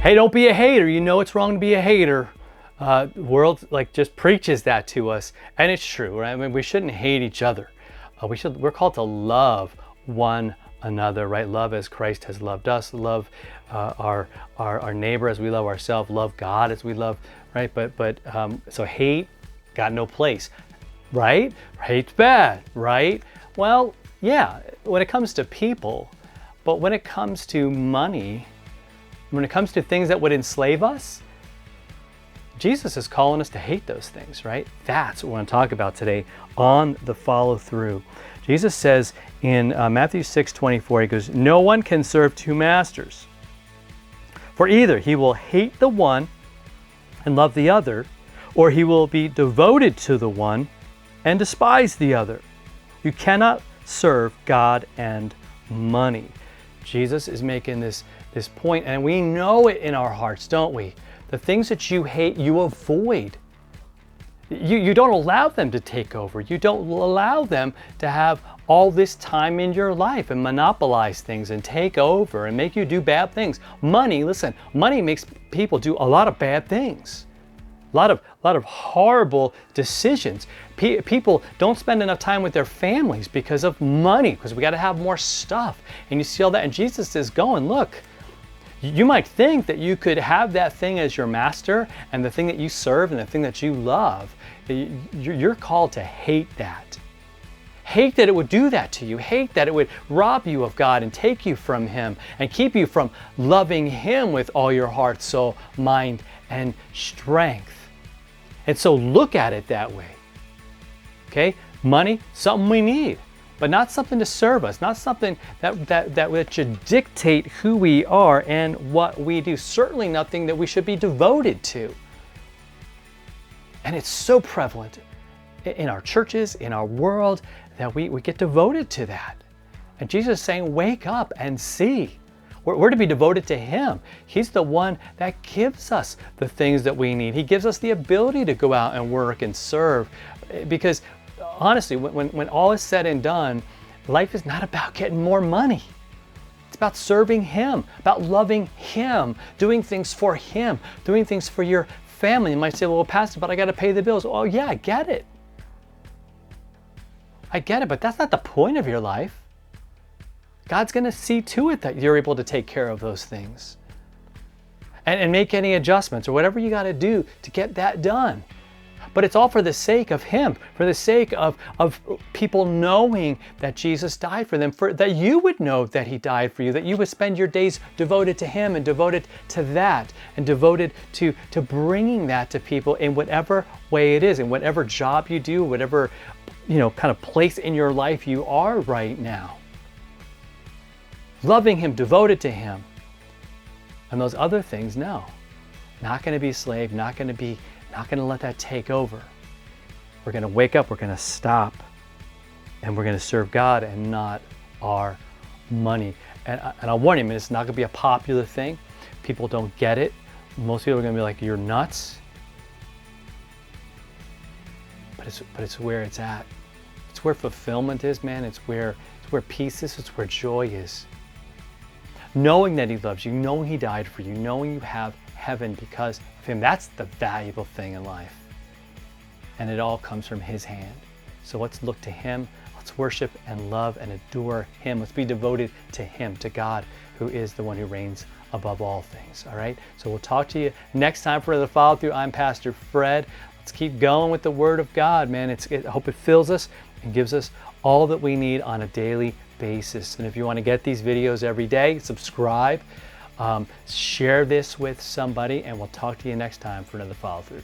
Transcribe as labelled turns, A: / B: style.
A: Hey, don't be a hater. You know it's wrong to be a hater. The world just preaches that to us, and it's true, right? I mean, we shouldn't hate each other. We're called to love one another, right? Love as Christ has loved us. Love our neighbor as we love ourselves. Love God as we love, right? So hate got no place, right? Hate's bad, right? Well, yeah, when it comes to people, but when it comes to money, when it comes to things that would enslave us, Jesus is calling us to hate those things, right? That's what we're going to talk about today on the follow through. Jesus says in Matthew 6:24, he goes, "No one can serve two masters. For either he will hate the one and love the other, or he will be devoted to the one and despise the other. You cannot serve God and money." Jesus is making this point, and we know it in our hearts, don't we? The things that you hate, you avoid. You don't allow them to take over. You don't allow them to have all this time in your life and monopolize things and take over and make you do bad things. Money, listen, money makes people do a lot of bad things. A lot of horrible decisions. People don't spend enough time with their families because of money, because we got to have more stuff. And you see all that, and Jesus is going, look, you might think that you could have that thing as your master and the thing that you serve and the thing that you love. You're called to hate that. Hate that it would do that to you. Hate that it would rob you of God and take you from Him and keep you from loving Him with all your heart, soul, mind, and strength. And so look at it that way. Okay? Money, something we need, but not something to serve us, not something that should dictate who we are and what we do. Certainly nothing that we should be devoted to. And it's so prevalent in our churches, in our world, that we get devoted to that. And Jesus is saying, wake up and see. We're to be devoted to Him. He's the one that gives us the things that we need. He gives us the ability to go out and work and serve. Because honestly, when all is said and done, life is not about getting more money. It's about serving Him, about loving Him, doing things for Him, doing things for your family. You might say, well, Pastor, but I got to pay the bills. Oh, yeah, I get it. I get it, but that's not the point of your life. God's going to see to it that you're able to take care of those things and make any adjustments or whatever you got to do to get that done. But it's all for the sake of Him, for the sake of people knowing that Jesus died for them, that you would know that He died for you, that you would spend your days devoted to Him and devoted to that and devoted to bringing that to people in whatever way it is, in whatever job you do, whatever kind of place in your life you are right now. Loving Him, devoted to Him. And those other things, no. Not going to be a slave, not going to let that take over. We're going to wake up, we're going to stop, and we're going to serve God and not our money. And I'll warn you, it's not going to be a popular thing. People don't get it. Most people are going to be like, you're nuts. But it's where it's at. It's where fulfillment is, man. It's where peace is. It's where joy is. Knowing that He loves you, knowing He died for you, knowing you have heaven because of Him. That's the valuable thing in life. And it all comes from His hand. So let's look to Him. Let's worship and love and adore Him. Let's be devoted to Him, to God, who is the one who reigns above all things. All right? So we'll talk to you next time for the follow through. I'm Pastor Fred. Let's keep going with the Word of God, man. I hope it fills us and gives us all that we need on a daily basis. And if you want to get these videos every day, subscribe, share this with somebody, and we'll talk to you next time for another follow through.